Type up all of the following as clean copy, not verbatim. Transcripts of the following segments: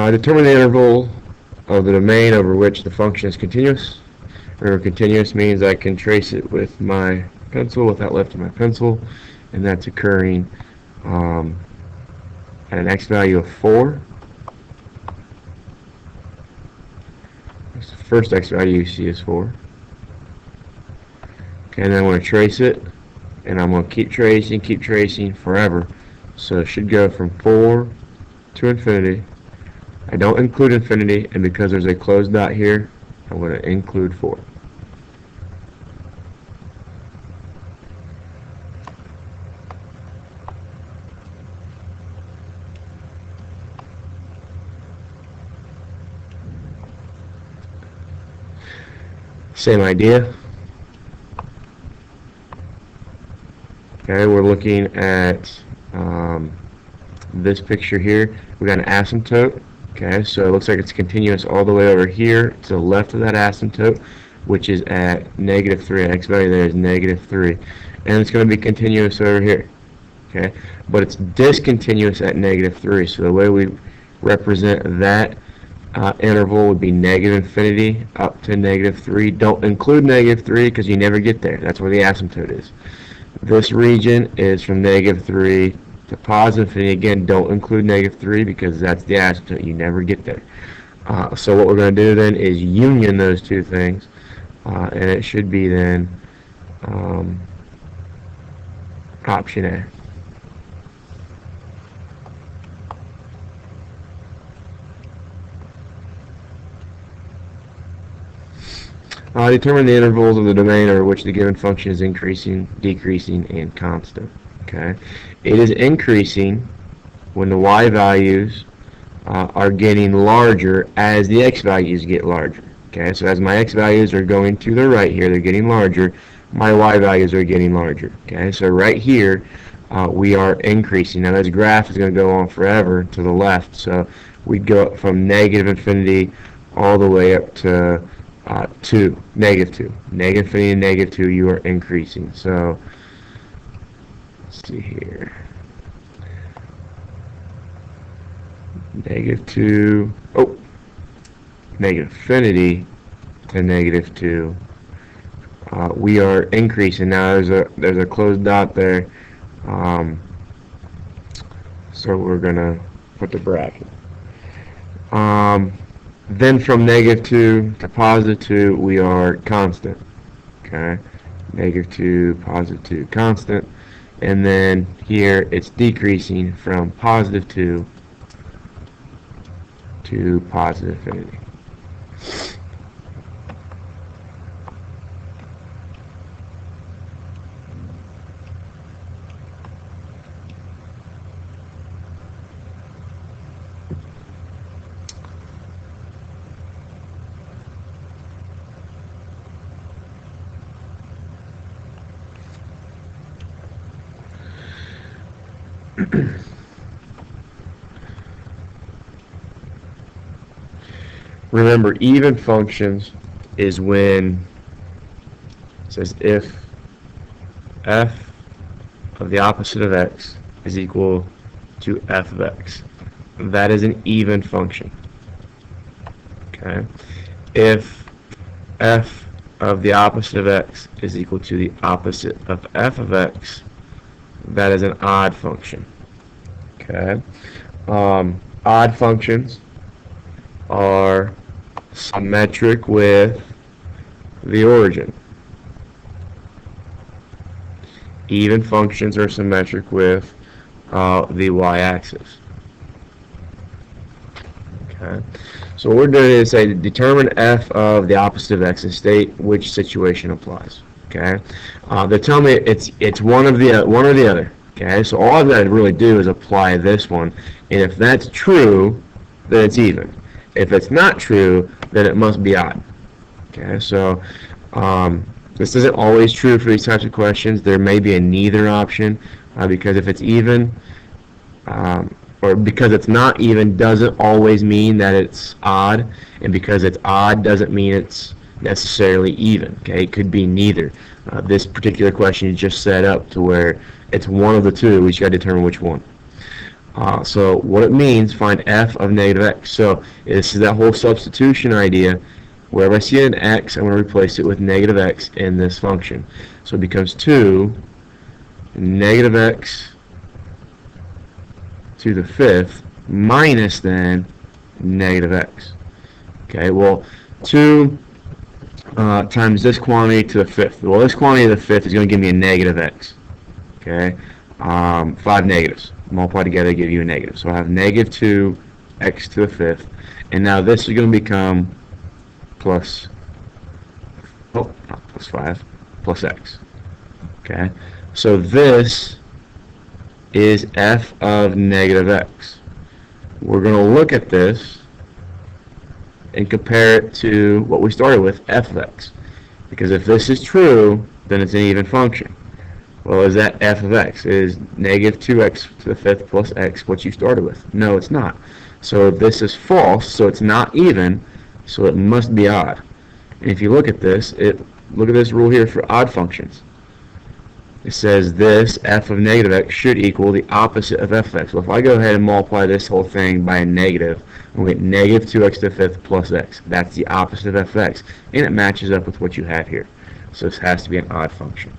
Determine the interval of the domain over which the function is continuous. Remember, continuous means I can trace it with my pencil without lifting my pencil, and that's occurring at an x value of 4. That's the first x value you see is 4. Okay, and then I'm going to trace it, and I'm going to keep tracing forever. So it should go from 4 to infinity. I don't include infinity, and because there's a closed dot here, I'm going to include 4. Same idea. Okay, we're looking at this picture here. We got an asymptote. Okay, so it looks like it's continuous all the way over here to the left of that asymptote, which is at -3. X value there is -3, and it's going to be continuous over here. Okay, but it's discontinuous at -3. So the way we represent that interval would be -infinity up to -3. Don't include -3 because you never get there. That's where the asymptote is. This region is from -3 to positive infinity. Again, don't include -3 because that's the asymptote. You never get there. So what we're going to do then is union those two things, and it should be then option A. Determine the intervals of the domain over which the given function is increasing, decreasing, and constant. Okay, it is increasing when the y values are getting larger as the x values get larger. Okay, so as my x values are going to the right here, they're getting larger. My y values are getting larger. Okay, so right here we are increasing. Now this graph is going to go on forever to the left, so we'd go up from -infinity all the way up to 2, -2. -infinity and -2, you are increasing. So let's see here. -2, oh, -infinity to -2. We are increasing. Now there's a closed dot there. So we're gonna put the bracket. Then from -2 to +2, we are constant. Okay, -2, +2, constant, and then here it's decreasing from +2 to positive infinity. Remember, even functions is when it says if f of the opposite of x is equal to f of x. That is an even function. Okay. If f of the opposite of x is equal to the opposite of f of x, that is an odd function. Okay. Odd functions are symmetric with the origin. Even functions are symmetric with the y-axis. Okay. So what we're doing is say determine f of the opposite of x and state which situation applies. Okay. They tell me it's one or the other. Okay. So all I've got to really do is apply this one, and if that's true, then it's even. If it's not true, then it must be odd. Okay, so this isn't always true for these types of questions. There may be a neither option because if it's even or because it's not even doesn't always mean that it's odd, and because it's odd doesn't mean it's necessarily even. Okay, it could be neither. This particular question is just set up to where it's one of the two. We just got to determine which one. So what it means, find f of negative x. So this is that whole substitution idea. Wherever I see an x, I'm going to replace it with negative x in this function. So it becomes 2 negative x to the fifth minus then negative x. Okay, well, 2 times this quantity to the fifth. Well, this quantity to the fifth is going to give me a negative x. Okay, 5 negatives. Multiply together, give you a negative. So I have negative 2x to the fifth. And now this is going to become plus, oh, not plus 5, plus x. Okay, so this is f of negative x. We're going to look at this and compare it to what we started with, f of x. Because if this is true, then it's an even function. Well, is that f of x? Is negative 2x to the fifth plus x what you started with? No, it's not. So this is false, so it's not even, so it must be odd. And if you look at this, look at this rule here for odd functions. It says this f of negative x should equal the opposite of f of x. Well, if I go ahead and multiply this whole thing by a negative, we'll get negative 2x to the fifth plus x. That's the opposite of f of x, and it matches up with what you have here. So this has to be an odd function.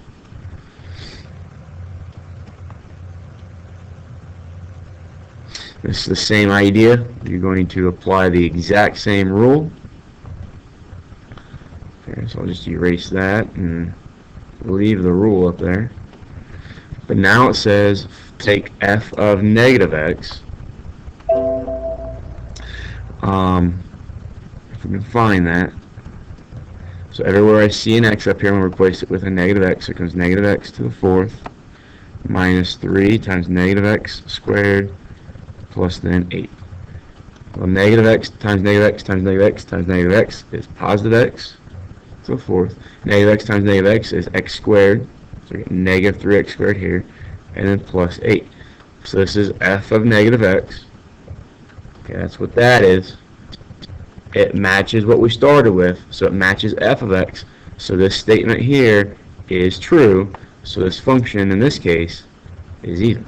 This is the same idea. You're going to apply the exact same rule. Okay, so I'll just erase that and leave the rule up there. But now it says take f of negative x. If we can find that. So everywhere I see an x up here, I'm going to replace it with a negative x. So it comes negative x to the fourth minus 3 times negative x squared plus then 8. Well, negative x times negative x times negative x times negative x is positive x to the fourth. Negative x times negative x is x squared. So we get negative 3x squared here, and then plus 8. So this is f of negative x. Okay, that's what that is. It matches what we started with, so it matches f of x. So this statement here is true, so this function in this case is even.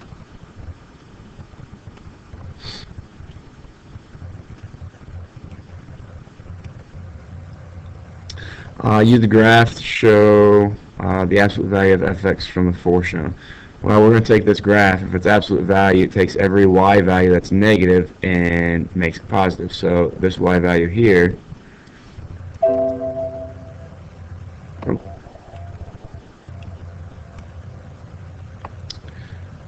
Use the graph to show the absolute value of f(x) from the foreshown. Well, we're going to take this graph. If it's absolute value, it takes every y value that's negative and makes it positive. So this y value here,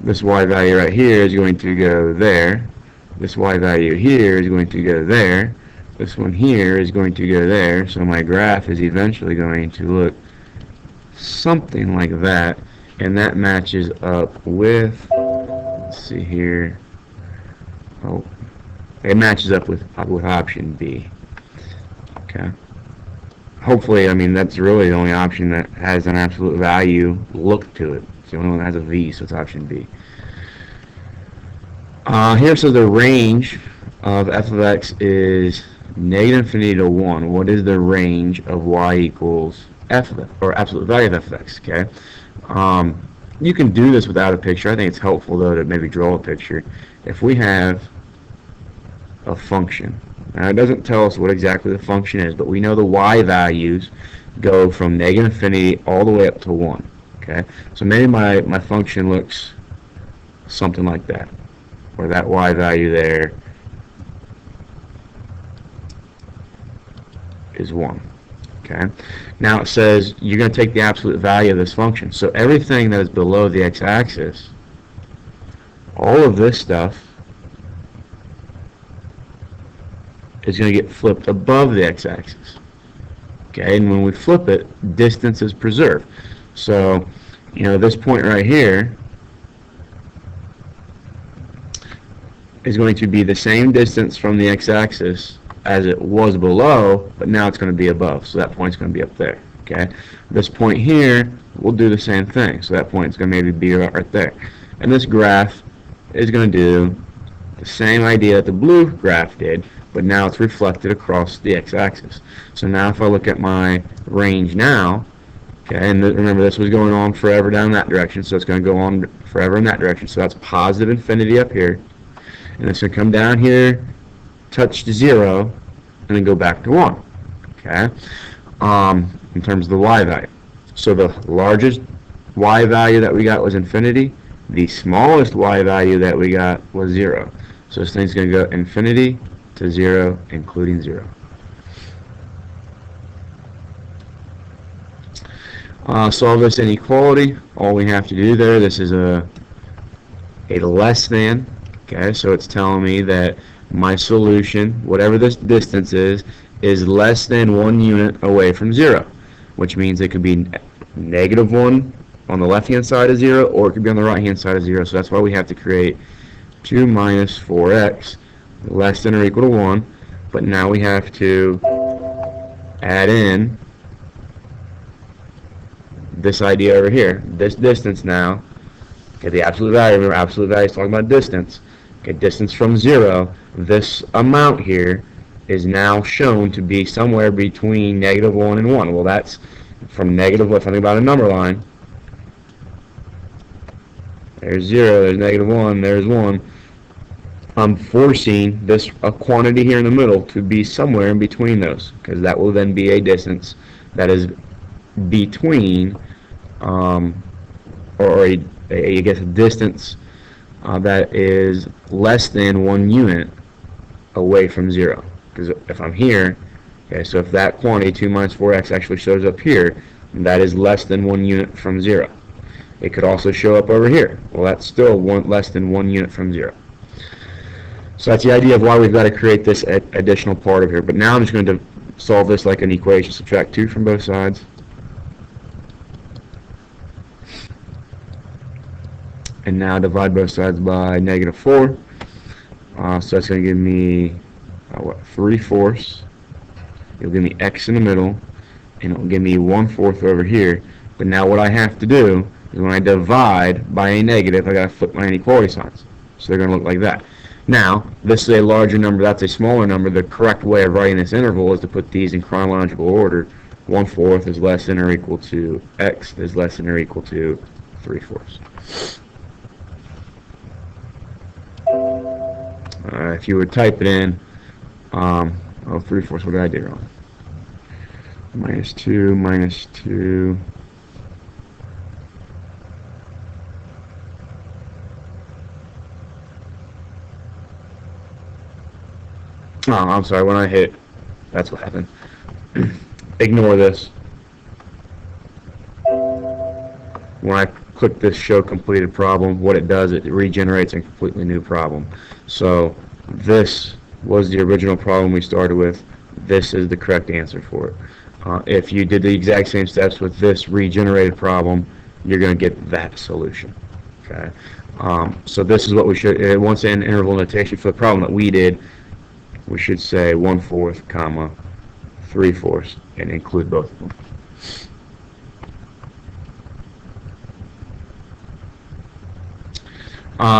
this y value right here is going to go there. This y value here is going to go there. This one here is going to go there. So my graph is eventually going to look something like that. And that matches up with, let's see here, oh, it matches up with option B. Okay. Hopefully, I mean, that's really the only option that has an absolute value look to it. It's the only one that has a V, so it's option B. Here says the range of f of x is negative infinity to 1. What is the range of y equals f of x, or absolute value of f of x, okay? You can do this without a picture. I think it's helpful, though, to maybe draw a picture. If we have a function, now it doesn't tell us what exactly the function is, but we know the y values go from negative infinity all the way up to 1, okay? So maybe my function looks something like that, where that y value there is 1. Okay. Now it says you're going to take the absolute value of this function. So everything that is below the x-axis, all of this stuff is going to get flipped above the x-axis. Okay, and when we flip it, distance is preserved. So, you know, this point right here is going to be the same distance from the x-axis as it was below, but now it's going to be above, so that point's going to be up there. Okay, this point here, we'll do the same thing, so that point's going to maybe be right there. And this graph is going to do the same idea that the blue graph did, but now it's reflected across the x-axis. So now if I look at my range now, okay, and remember this was going on forever down that direction, so it's going to go on forever in that direction. So that's positive infinity up here, And it's going to come down here, touch 0, and then go back to 1. Okay? In terms of the y value. So the largest y value that we got was infinity. The smallest y value that we got was 0. So this thing's going to go infinity to 0, including 0. Solve this inequality. All we have to do there, this is a less than. Okay, so it's telling me that my solution, whatever this distance is less than 1 unit away from 0, which means it could be negative 1 on the left-hand side of 0, or it could be on the right-hand side of 0. So that's why we have to create 2 minus 4x less than or equal to 1. But now we have to add in this idea over here, this distance now. Okay, the absolute value, remember absolute value is talking about distance. Okay, distance from 0, this amount here is now shown to be somewhere between negative 1 and 1. Well, that's from negative, if I think about a number line, there's 0, there's negative 1, there's 1. I'm forcing this a quantity here in the middle to be somewhere in between those, because that will then be a distance that is between, or I guess a distance that is less than 1 unit away from 0. Because if I'm here, okay, so if that quantity 2 minus 4x actually shows up here, that is less than 1 unit from 0. It could also show up over here. Well, that's still less than 1 unit from 0. So that's the idea of why we've got to create this additional part of here. But now I'm just going to solve this like an equation. Subtract 2 from both sides. And now divide both sides by negative 4. So that's going to give me 3/4. It'll give me x in the middle, and it'll give me 1/4 over here. But now what I have to do is when I divide by a negative, I got to flip my inequality signs. So they're going to look like that. Now, this is a larger number, that's a smaller number. The correct way of writing this interval is to put these in chronological order. 1/4 is less than or equal to x is less than or equal to 3/4. If you would type it in, 3/4, what did I do wrong? Minus 2, minus 2. Oh, I'm sorry, when I hit, that's what happened. Ignore this. When I click this show completed problem, what it does, it regenerates a completely new problem. So this was the original problem we started with. This is the correct answer for it. If you did the exact same steps with this regenerated problem, you're going to get that solution. Okay. So this is what we should, once in interval notation for the problem that we did, we should say 1/4, comma, 3/4, and include both of them.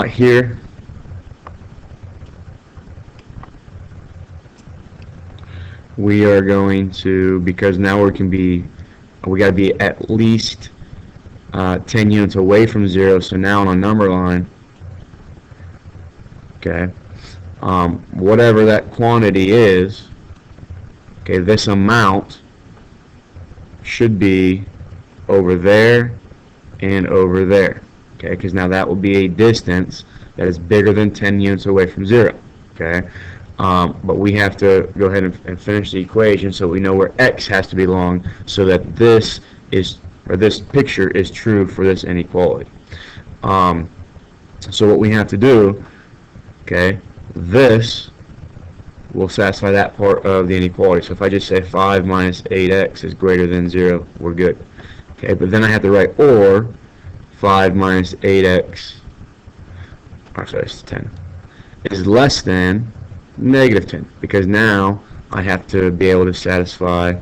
Here, we are going to, because now we got to be at least 10 units away from 0, so now on a number line, okay, whatever that quantity is, okay, this amount should be over there and over there, okay, because now that will be a distance that is bigger than 10 units away from 0, okay. But we have to go ahead and finish the equation so we know where x has to belong so that this picture is true for this inequality. So what we have to do, okay, this will satisfy that part of the inequality. So if I just say 5 minus 8x is greater than 0, we're good. Okay, but then I have to write or 5 minus 8x, sorry, it's 10, is less than negative 10, because now I have to be able to satisfy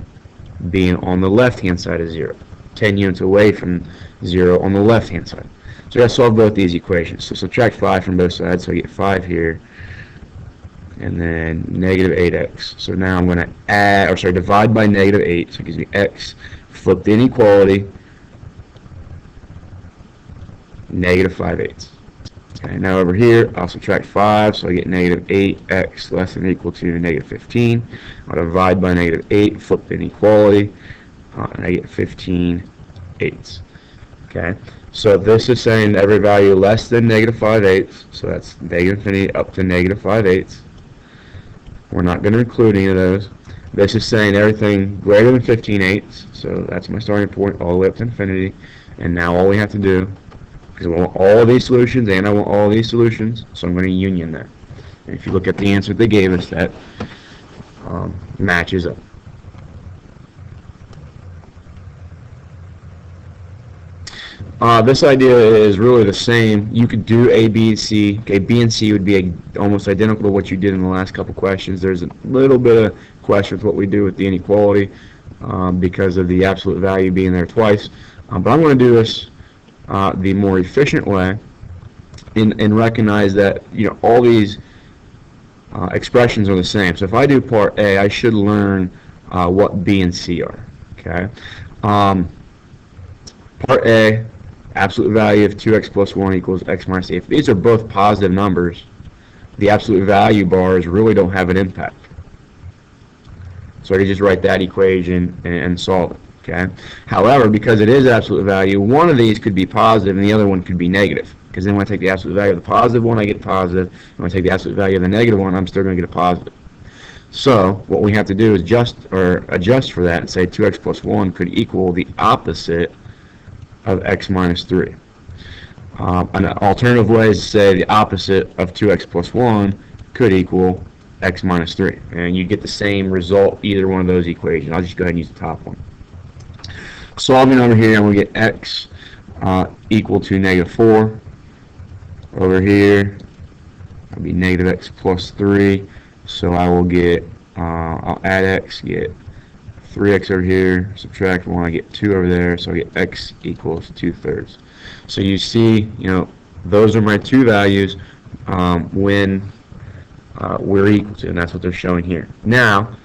being on the left-hand side of 0, 10 units away from 0 on the left-hand side. So I got to solve both these equations. So subtract 5 from both sides, so I get 5 here, and then negative 8x. So now I'm going to add, or sorry, divide by negative 8, so it gives me x, flip the inequality, negative 5/8. Okay, now over here, I'll subtract 5, so I get negative 8x less than or equal to negative 15. I'll divide by negative 8, flip the inequality, and I get 15/8. Okay, so this is saying every value less than negative 5/8, so that's negative infinity up to negative 5/8. We're not going to include any of those. This is saying everything greater than 15/8, so that's my starting point all the way up to infinity. And now all we have to do, because I want all of these solutions and I want all of these solutions, so I'm going to union that. And if you look at the answer they gave us, that matches up. This idea is really the same. You could do A, B, and C. Okay, B and C would be almost identical to what you did in the last couple questions. There's a little bit of question with what we do with the inequality because of the absolute value being there twice. But I'm going to do this the more efficient way and recognize that all these expressions are the same. So if I do part A, I should learn what B and C are. Okay. Part A, absolute value of 2x plus 1 equals x minus 8. If these are both positive numbers, the absolute value bars really don't have an impact. So I can just write that equation and solve it. Okay. However, because it is absolute value, one of these could be positive and the other one could be negative. Because then when I take the absolute value of the positive one, I get positive. And when I take the absolute value of the negative one, I'm still going to get a positive. So what we have to do is adjust for that and say 2x plus 1 could equal the opposite of x minus 3. An alternative way is to say the opposite of 2x plus 1 could equal x minus 3. And you get the same result either one of those equations. I'll just go ahead and use the top one. Solving over here, I'm going to get x equal to negative 4. Over here, it'll be negative x plus 3. So I will get, I'll add x, get 3x over here, subtract 1, I get 2 over there, so I get x equals 2/3. So you see, those are my two values when we're equal to, and that's what they're showing here. Now,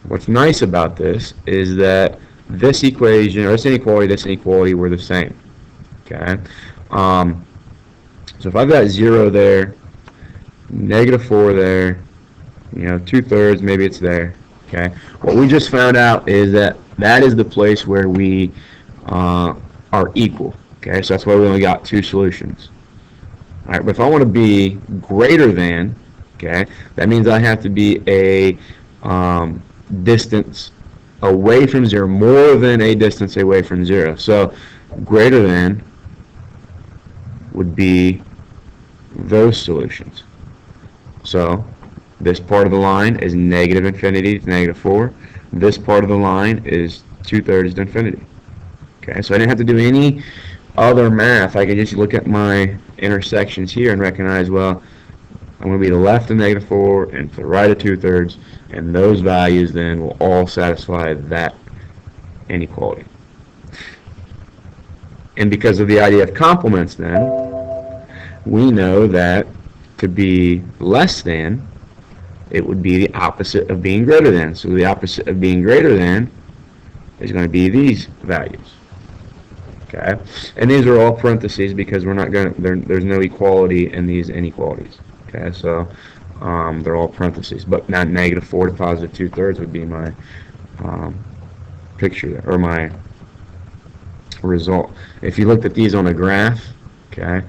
what's nice about this is that this equation, or this inequality were the same. Okay. So if I've got 0 there, negative 4 there, 2/3, maybe it's there. Okay. What we just found out is that is the place where we are equal. Okay. So that's why we only got two solutions. All right. But if I want to be greater than, okay, that means I have to be a distance away from 0, more than a distance away from 0. So greater than would be those solutions. So this part of the line is negative infinity to negative 4. This part of the line is 2/3 to infinity. Okay, so I didn't have to do any other math. I can just look at my intersections here and recognize, well, I'm going to be to the left of negative 4 and to the right of 2/3, and those values then will all satisfy that inequality. And because of the idea of complements then, we know that to be less than, it would be the opposite of being greater than. So the opposite of being greater than is going to be these values. Okay, and these are all parentheses because we're not going to, there's no equality in these inequalities. Okay, so they're all parentheses, but now negative 4 to positive 2/3 would be my picture there, or my result. If you looked at these on a graph, okay,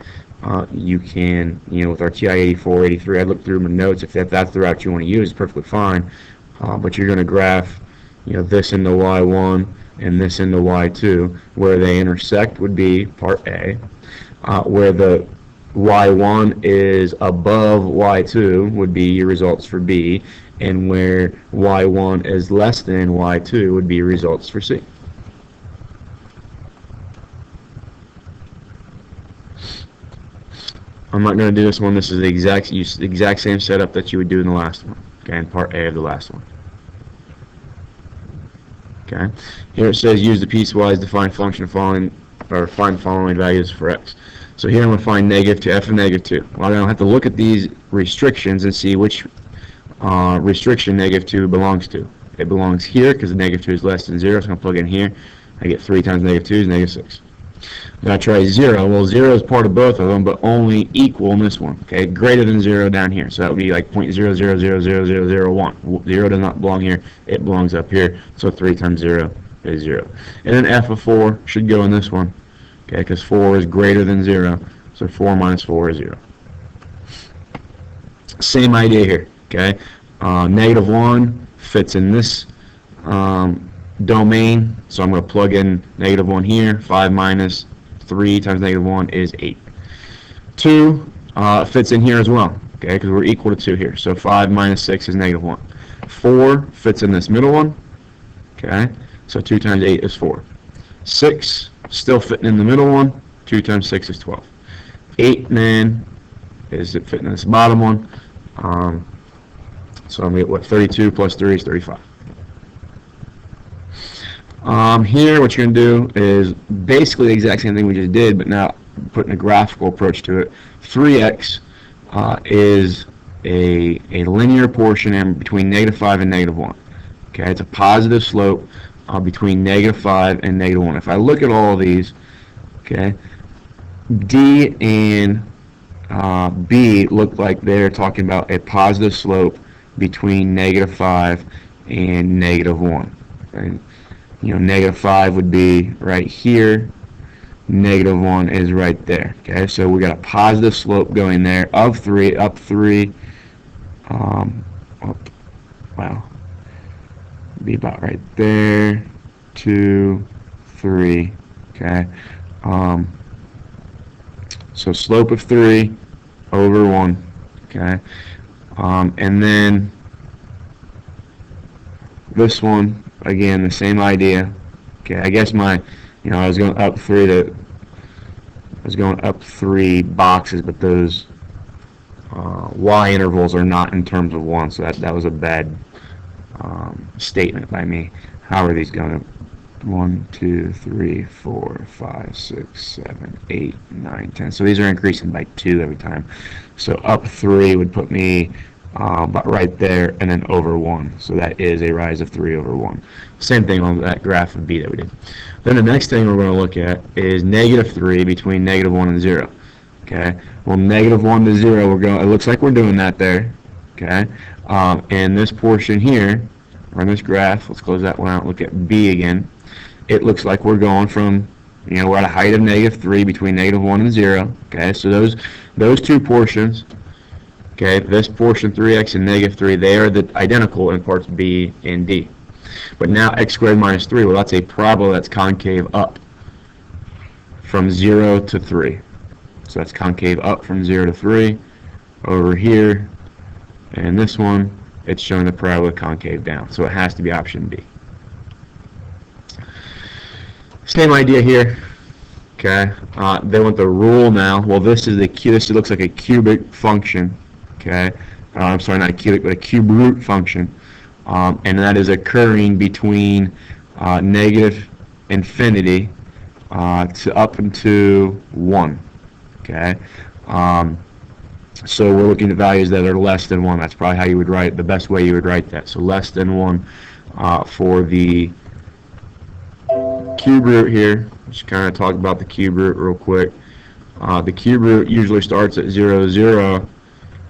you can, with our TI 84, 83, I looked through my notes. If that's the route you want to use, it's perfectly fine. But you're going to graph, this into Y1 and this into Y2. Where they intersect would be part A. Where the Y1 is above Y2 would be your results for B. And where Y1 is less than Y2 would be your results for C. I'm not going to do this one. This is the exact same setup that you would do in the last one. Okay, in part A of the last one. Okay. Here it says use the piecewise defined function of find the following values for x. So here I'm going to find negative to f of negative 2. Well, I'm going to have to look at these restrictions and see which restriction negative 2 belongs to. It belongs here because the negative 2 is less than 0, so I'm going to plug in here. I get 3 times negative 2 is negative 6. Now try 0. Well, 0 is part of both of them, but only equal in this one. Okay, greater than 0 down here. So that would be like 0.00000001. 0 does not belong here. It belongs up here. So 3 times 0 is 0. And then f of 4 should go in this one. Okay, because 4 is greater than 0. So 4 minus 4 is 0. Same idea here. Okay, negative 1 fits in this domain. So I'm going to plug in negative 1 here. 5 minus 3 times negative 1 is 8. 2 fits in here as well, okay, because we're equal to 2 here. So 5 minus 6 is negative 1. 4 fits in this middle one, okay, so 2 times 8 is 4. 6 still fitting in the middle one. 2 times 6 is 12. 8 then is it fitting in this bottom one. So I'm going to get what, 32 plus 3 is 35. Here what you're going to do is basically the exact same thing we just did, but now putting a graphical approach to it. 3x is a linear portion in between negative 5 and negative 1. Okay, it's a positive slope between negative 5 and negative 1. If I look at all of these, okay, D and B look like they're talking about a positive slope between negative 5 and negative 1. And, you know, negative 5 would be right here. Negative 1 is right there. Okay, so we got a positive slope going there of 3, up 3. Wow. Be about right there. 2, 3. Okay. So slope of 3 over 1. Okay. And then this one, again, the same idea. Okay, I guess I was going up 3 boxes, but those y intervals are not in terms of 1, so that was a bad statement by me. How are these going? 1, 2, 3, 4, 5, 6, 7, 8, 9, 10. So these are increasing by 2 every time. So up 3 would put me about right there, and then over 1. So that is a rise of 3 over 1. Same thing on that graph of B that we did. Then the next thing we're going to look at is negative 3 between negative 1 and 0. Okay. Well, negative 1 to 0, it looks like we're doing that there. Okay. And this portion here, or in this graph, let's close that one out, look at B again. It looks like we're going from, we're at a height of negative 3 between negative 1 and 0. Okay. So those two portions, okay, this portion 3x and negative 3, they are identical in parts B and D. But now x squared minus 3, well, that's a parabola that's concave up from 0 to 3. So that's concave up from 0 to 3. Over here, and this one, it's showing the parabola concave down. So it has to be option B. Same idea here. Okay. They want the rule now. Well, this looks like a cubic function. Okay. I'm sorry, not a cubic, but a cube root function. And that is occurring between negative infinity to up into 1. Okay. So we're looking at values that are less than 1. That's probably how you would write, the best way you would write that. So less than 1 for the cube root here. Just kind of talk about the cube root real quick. The cube root usually starts at 0, 0.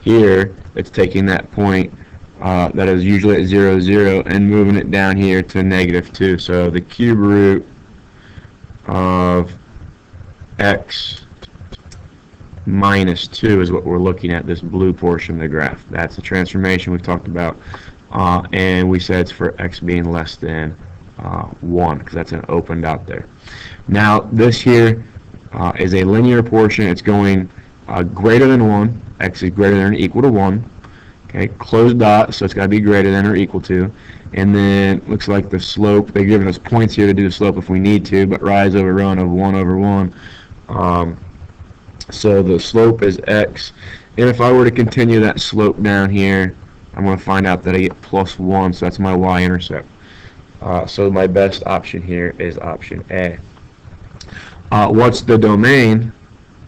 Here, it's taking that point that is usually at 0, 0 and moving it down here to negative 2. So the cube root of x minus 2 is what we're looking at, this blue portion of the graph. That's the transformation we've talked about. And we said it's for x being less than 1, because that's an opened out there. Now, this here is a linear portion. It's going greater than 1. X is greater than or equal to 1. Okay, closed dot, so it's got to be greater than or equal to. And then looks like the slope, they've given us points here to do the slope if we need to, but rise over run of 1 over 1. So the slope is x. And if I were to continue that slope down here, I'm going to find out that I get plus 1, so that's my y-intercept. So my best option here is option A. What's the domain?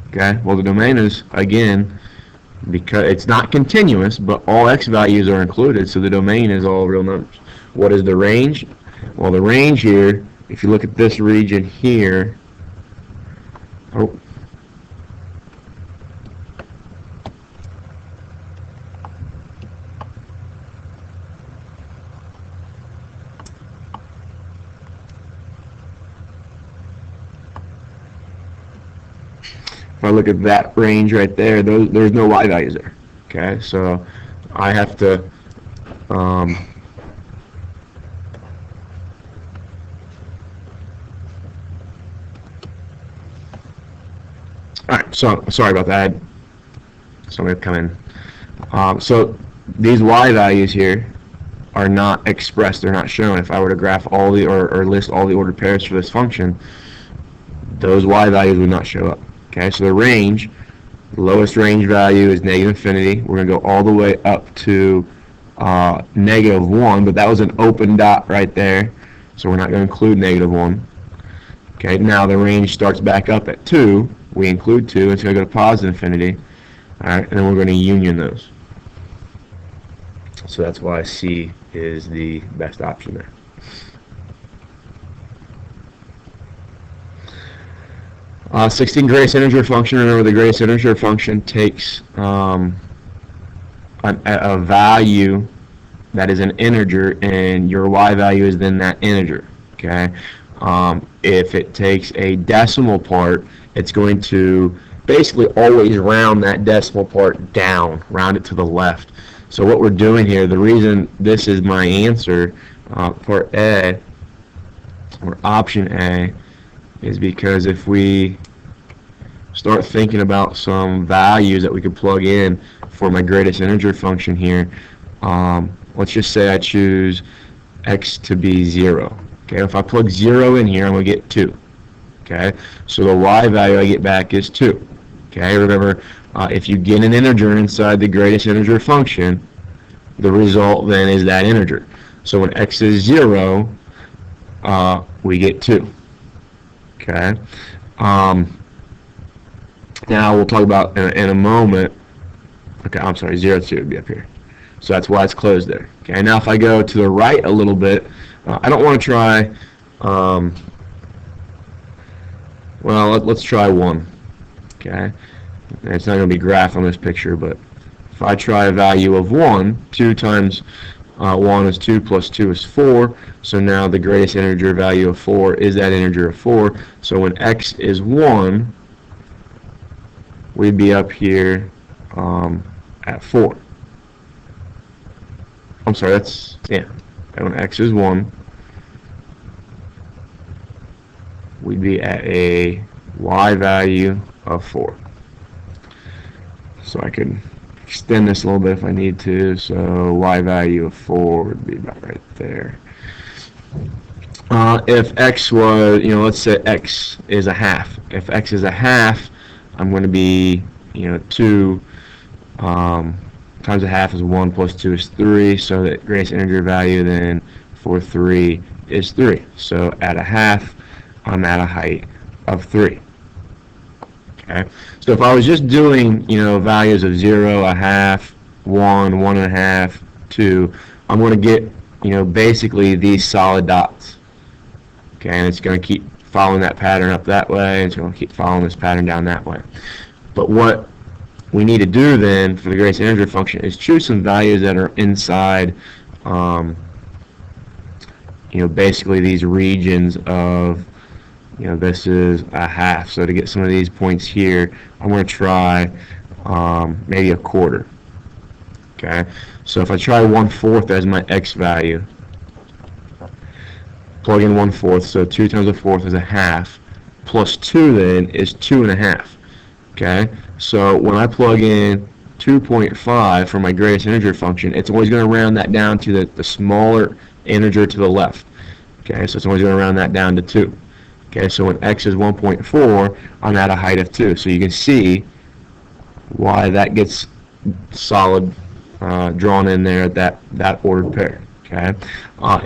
Okay, well, the domain is, again, because it's not continuous, but all x values are included, so the domain is all real numbers. What is the range? Well, the range here, if you look at this region here, Oh. If I look at that range right there, there's no y values there. Okay, so I have to all right, so sorry about that. Somebody come in. So these y values here are not expressed, they're not shown. If I were to graph all the or list all the ordered pairs for this function, those y values would not show up. Okay, so the range, the lowest range value is negative infinity. We're going to go all the way up to -1, but that was an open dot right there, so we're not going to include -1. Okay, now the range starts back up at 2. We include 2. It's going to go to positive infinity. All right, and then we're going to union those. So that's why C is the best option there. Uh, 16 greatest integer function. Remember, the greatest integer function takes a value that is an integer, and your y value is then that integer. Okay. If it takes a decimal part, it's going to basically always round that decimal part down, round it to the left. So what we're doing here, the reason this is my answer, part A, or option A, is because if we start thinking about some values that we could plug in for my greatest integer function here, let's just say I choose x to be 0. Okay, if I plug 0 in here, I'm going to get 2. Okay, so the y value I get back is 2. Okay, remember, if you get an integer inside the greatest integer function, the result then is that integer. So when x is 0, we get 2. Okay. Now we'll talk about in a moment. Okay, I'm sorry, 0, 2 would be up here. So that's why it's closed there. Okay, now if I go to the right a little bit, I don't want to try, well, let's try 1. Okay, and it's not going to be graphed on this picture, but if I try a value of 1, 2 times 1 is 2 plus 2 is 4. So now the greatest integer value of 4 is that integer of 4. So when x is 1, we'd be up here at 4. I'm sorry, that's, yeah. And when x is 1, we'd be at a y value of 4. So I could extend this a little bit if I need to. So y value of 4 would be about right there. If x was, let's say x is a half. If x is a half, I'm going to be, 2 times a half is 1 plus 2 is 3. So the greatest integer value then for 3 is 3. So at a half, I'm at a height of 3. Okay. So if I was just doing, values of 0, a half, 1, 1.5, 2, I'm going to get, basically these solid dots. Okay, and it's going to keep following that pattern up that way, and it's going to keep following this pattern down that way. But what we need to do then for the greatest integer function is choose some values that are inside, basically these regions of, this is a half. So to get some of these points here, I'm going to try maybe a quarter. Okay, so if I try 1/4 as my x value, plug in 1/4, so 2 times a fourth is a half, plus 2 then is 2.5. Okay, so when I plug in 2.5 for my greatest integer function, it's always going to round that down to the smaller integer to the left. Okay, so it's always going to round that down to 2. Okay, so when x is 1.4, I'm at a height of 2. So you can see why that gets solid drawn in there at that ordered pair. Okay,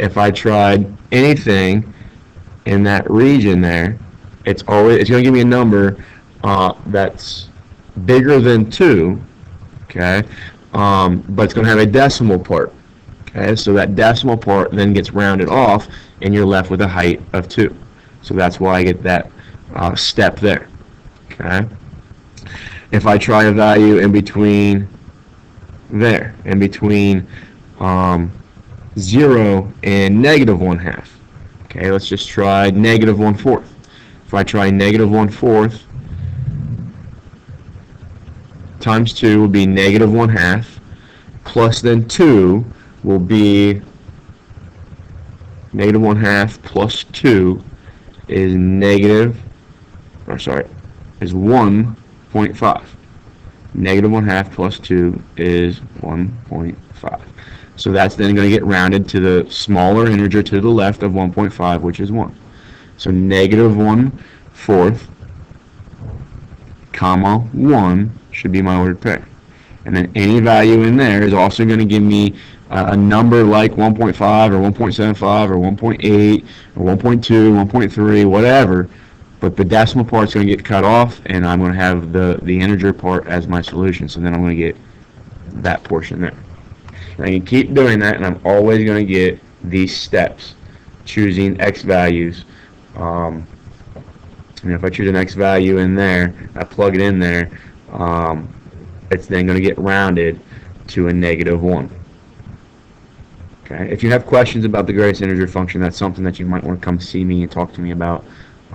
if I tried anything in that region there, it's going to give me a number that's bigger than 2. Okay, but it's going to have a decimal part. Okay, so that decimal part then gets rounded off, and you're left with a height of 2. So that's why I get that step there. Okay. If I try a value in between there, in between um, 0 and negative 1/2. Okay, let's just try negative 1/4. If I try negative 1/4 times 2 will be negative 1/2, plus then 2 will be negative 1/2 plus 2 is is 1.5. Negative 1/2 plus 2 is 1.5. So that's then going to get rounded to the smaller integer to the left of 1.5, which is 1. So negative 1/4, comma 1 should be my ordered pair. And then any value in there is also going to give me a number like 1.5 or 1.75 or 1.8 or 1.2, 1.3, whatever. But the decimal part's going to get cut off, and I'm going to have the integer part as my solution. So then I'm going to get that portion there. And I can keep doing that, and I'm always going to get these steps, choosing x values. And if I choose an x value in there, I plug it in there, it's then going to get rounded to a negative 1. Okay. If you have questions about the greatest integer function, that's something that you might want to come see me and talk to me about.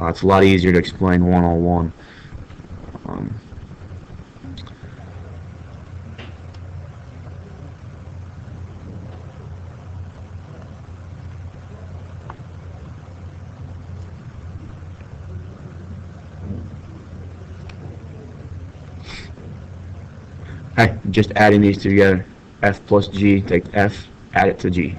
It's a lot easier to explain one-on-one. Hey, just adding these together. F plus G, take F, add it to G.